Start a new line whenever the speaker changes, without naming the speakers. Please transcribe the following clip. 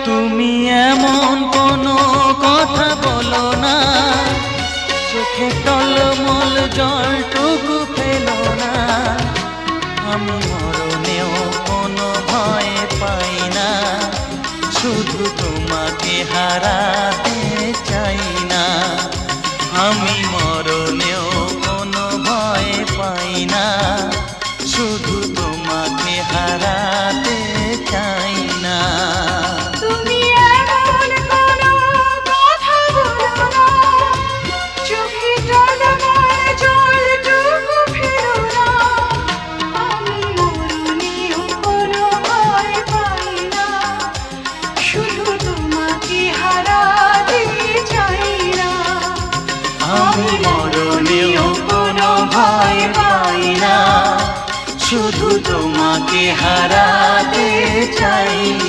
তুমি এমন কোনো কথা বলো না, চোখে টলমল জলটুকু ফেলো না। আমি মরণেও কোনো ভয় পাই না, শুধু তোমাকে হারাতে চাই না। আমি মরণেও কোনো ভয় পাই না, শুধু তোমাকে হারাতে চাই না।
তুমি এমন কোনো কথা বলো না, চোখে টলমল জলটুকু ফেলো না। আমি মরণেও কোনো ভয় পাই না, শুধু তোমাকে হারাতে চাই না।
আমি মরণেও কোনো ভয় পাই না, শুধু তোমাকে হারাতে চাই।